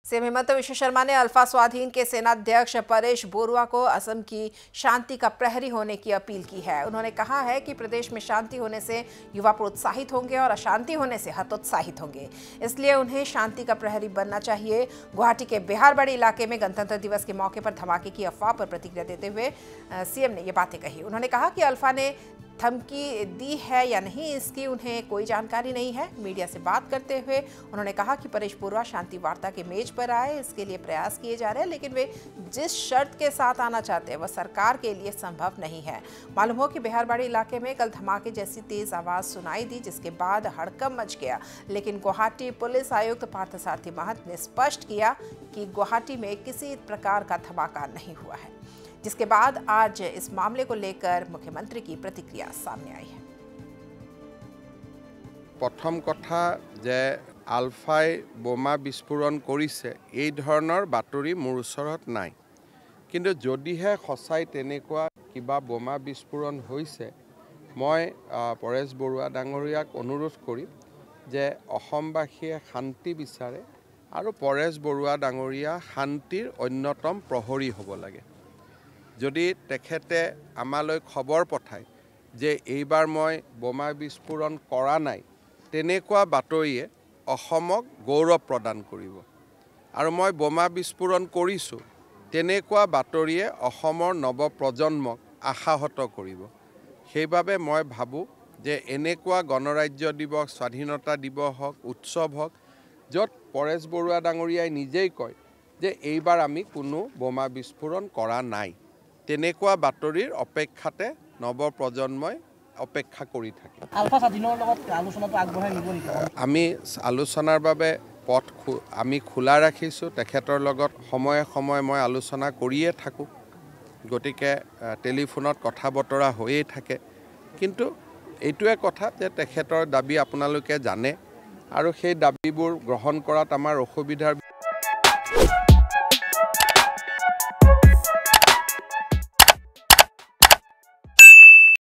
CM Hemant विश्व शर्मा ने alpha स्वाधीन के सेनाध्यक्ष परेश बोरुआ को असम की शांति का प्रहरी होने की अपील की है। उन्होंने कहा है कि प्रदेश में शांति होने से युवा प्रोत्साहित होंगे और अशांति होने से हतोत्साहित होंगे, इसलिए उन्हें शांति का प्रहरी बनना चाहिए। गुवाहाटी के बिहारबाड़ी इलाके में गणतंत्र दिवस के मौके पर धमाके की अफवाह पर प्रतिक्रिया देते हुए सीएम ने ये बातें कही। उन्होंने कहा कि अल्फा ने धमकी दी है या नहीं, इसकी उन्हें कोई जानकारी नहीं है। मीडिया से बात करते हुए उन्होंने कहा कि परेश बोरुआ शांति वार्ता के मेज पर आए, इसके लिए प्रयास किए जा रहे हैं, लेकिन वे जिस शर्त के साथ आना चाहते हैं वह सरकार के लिए संभव नहीं है। मालूम हो कि बिहारबाड़ी इलाके में कल धमाके जैसी तेज आवाज सुनाई दी, जिसके बाद हड़कंप मच गया, लेकिन गुवाहाटी पुलिस आयुक्त पार्थसारथी महंत ने स्पष्ट किया कि गुवाहाटी में किसी प्रकार का धमाका नहीं हुआ है, जिसके बाद आज इस मामले को लेकर मुख्यमंत्री की प्रतिक्रिया सामने आई है। प्रथम कथा जे आल्फाई बोमा विस्फोरण करिছে এই ধৰণৰ বাতৰি মোৰ ওচৰত নাই, কিন্তু যদিহে সঁচাই তেনেকুৱা কিবা বোমা বিস্ফোৰণ হৈছে মই পৰেশ বৰুৱা ডাঙৰীয়াক অনুৰোধ কৰিম যে অসমবাসীয়ে শান্তি বিচাৰে আৰু পৰেশ বৰুৱা ডাঙৰীয়া শান্তিৰ অন্যতম প্ৰহৰী হ'ব লাগে। যদি তেখেতে আমালৈ খবৰ পঠায় যে এইবাৰ মই বোমা বিস্ফোৰণ কৰা নাই, তেনেকুৱা বাতৰিয়ে অসমক গৌৰৱ প্ৰদান কৰিব, আৰু মই বোমা বিস্ফোৰণ কৰিছোঁ তেনেকুৱা বাতৰিয়ে অসমৰ নৱপ্ৰজন্মক আশাহত কৰিব। সেইবাবে মই ভাবোঁ যে এনেকুৱা গণৰাজ্য দিৱস, স্বাধীনতা দিৱস হওক, উৎসৱ হওক, য'ত পৰেশ বৰুৱা ডাঙৰীয়াই নিজেই কয় যে এইবাৰ আমি কোনো বোমা বিস্ফোৰণ কৰা নাই, তেনেকুৱা বাতৰিৰ অপেক্ষাতে নৱপ্ৰজন্মই অপেক্ষা কৰি থাকে। আলফা স্বাধীনৰ লগত আলোচনাটো আগবঢ়াই নিব নেকি? আমি আলোচনাৰ বাবে পথ আমি খোলা ৰাখিছোঁ। তেখেতৰ লগত সময়ে সময়ে মই আলোচনা কৰিয়ে থাকোঁ, গতিকে টেলিফোনত কথা বতৰা হৈয়ে থাকে। কিন্তু এইটোৱে কথা যে তেখেতৰ দাবী আপোনালোকে জানে, আৰু সেই দাবীবোৰ গ্ৰহণ কৰাত আমাৰ অসুবিধাৰ